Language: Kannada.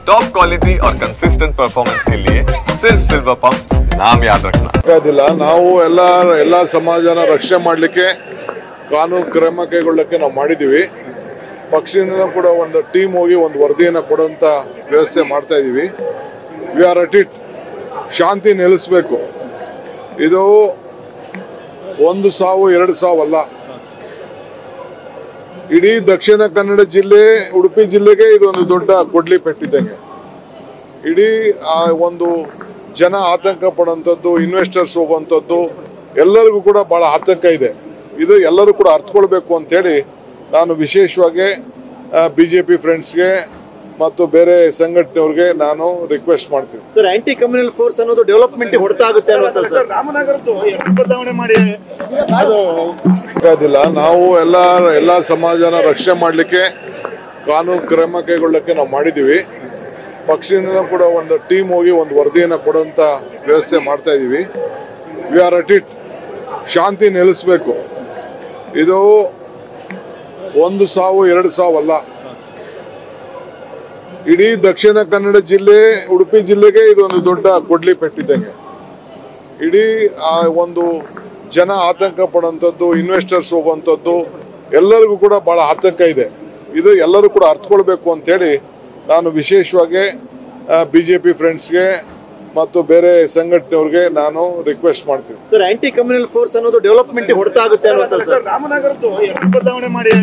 टॉप क्वालिटी और कंसिस्टेंट परफॉर्मेंस के लिए सिर्फ सिल्वर पंप नाम याद रखना। ನಾವು ಎಲ್ಲ ಸಮಾಜನ ರಕ್ಷಣೆ ಮಾಡಲಿಕ್ಕೆ ಕಾನೂನು ಕ್ರಮ ಕೈಗೊಳ್ಳಕ್ಕೆ ನಾವು ಮಾಡಿದೀವಿ. ಪಕ್ಷದಿಂದ ಕೂಡ ಒಂದು ಟೀಮ್ ಹೋಗಿ ಒಂದು ವರದಿಯನ್ನು ಕೊಡುವಂತ ವ್ಯವಸ್ಥೆ ಮಾಡ್ತಾ ಇದೀವಿ. We are at it. ಶಾಂತಿ ನೆಲೆಸಬೇಕು. ಇದು ಒಂದು ಸಾವು ಎರಡು ಸಾವು ಅಲ್ಲ. ಇಡೀ ದಕ್ಷಿಣ ಕನ್ನಡ ಜಿಲ್ಲೆ, ಉಡುಪಿ ಜಿಲ್ಲೆಗೆ ಇದೊಂದು ದೊಡ್ಡ ಕೊಡ್ಲಿ ಪೆಟ್ಟಿದ್ದಂಗೆ. ಇಡೀ ಒಂದು ಜನ ಆತಂಕ ಪಡುವಂಥದ್ದು, ಇನ್ವೆಸ್ಟರ್ಸ್ ಹೋಗುವಂಥದ್ದು, ಎಲ್ಲರಿಗೂ ಕೂಡ ಬಹಳ ಆತಂಕ ಇದೆ. ಇದು ಎಲ್ಲರೂ ಕೂಡ ಅರ್ಥಕೊಳ್ಬೇಕು ಅಂತೇಳಿ ನಾನು ವಿಶೇಷವಾಗಿ ಬಿಜೆಪಿ ಫ್ರೆಂಡ್ಸ್ಗೆ ಮತ್ತು ಬೇರೆ ಸಂಘಟನೆಯವ್ರಿಗೆ ನಾನು ರಿಕ್ವೆಸ್ಟ್ ಮಾಡ್ತೀನಿ. ಸರ್, ಆಂಟಿ ಕಮ್ಯುನಲ್ ಫೋರ್ಸ್ ಅನ್ನೋದು ಡೆವಲಪ್ಮೆಂಟ್ ಹೊಡೆತ ಆಗುತ್ತೆ ಸರ್. ರಾಮನಗರದ್ದು ಬದಲಾವಣೆ ಮಾಡಿ ನಾವು ಎಲ್ಲ ಸಮಾಜನ ರಕ್ಷಣೆ ಮಾಡಲಿಕ್ಕೆ ಕಾನೂನು ಕ್ರಮ ಕೈಗೊಳ್ಳಕ್ಕೆ ನಾವು ಮಾಡಿದೀವಿ. ಪಕ್ಷದಿಂದ ಕೂಡ ಒಂದು ಟೀಮ್ ಹೋಗಿ ಒಂದು ವರದಿಯನ್ನು ಕೊಡುವಂತ ವ್ಯವಸ್ಥೆ ಮಾಡ್ತಾ ಇದೀವಿ. We are at it. ಶಾಂತಿ ನೆಲೆಸಬೇಕು. ಇದು ಒಂದು ಸಾವು ಎರಡು ಸಾವು ಅಲ್ಲ. ಇಡೀ ದಕ್ಷಿಣ ಕನ್ನಡ ಜಿಲ್ಲೆ, ಉಡುಪಿ ಜಿಲ್ಲೆಗೆ ಇದೊಂದು ದೊಡ್ಡ ಕೊಡ್ಲಿ ಪೆಟ್ಟಿದ್ದಂಗೆ. ಇಡೀ ಒಂದು ಜನ ಆತಂಕ ಪಡುವಂಥದ್ದು, ಇನ್ವೆಸ್ಟರ್ಸ್ ಹೋಗುವಂಥದ್ದು, ಎಲ್ಲರಿಗೂ ಕೂಡ ಬಹಳ ಆತಂಕ ಇದೆ. ಇದು ಎಲ್ಲರೂ ಕೂಡ ಅರ್ಥಕೊಳ್ಬೇಕು ಅಂತೇಳಿ ನಾನು ವಿಶೇಷವಾಗಿ ಬಿಜೆಪಿ ಫ್ರೆಂಡ್ಸ್ಗೆ ಮತ್ತು ಬೇರೆ ಸಂಘಟನೆಯವ್ರಿಗೆ ನಾನು ರಿಕ್ವೆಸ್ಟ್ ಮಾಡ್ತೀನಿ. ಸರ್, ಆಂಟಿ ಕಮ್ಯುನಲ್ ಫೋರ್ಸ್ ಅನ್ನೋದು ಡೆವಲಪ್ಮೆಂಟ್ ಹೊಡೆತ ಆಗುತ್ತೆ ಸರ್. ರಾಮನಗರದ್ದು ಬದಲಾವಣೆ ಮಾಡಿ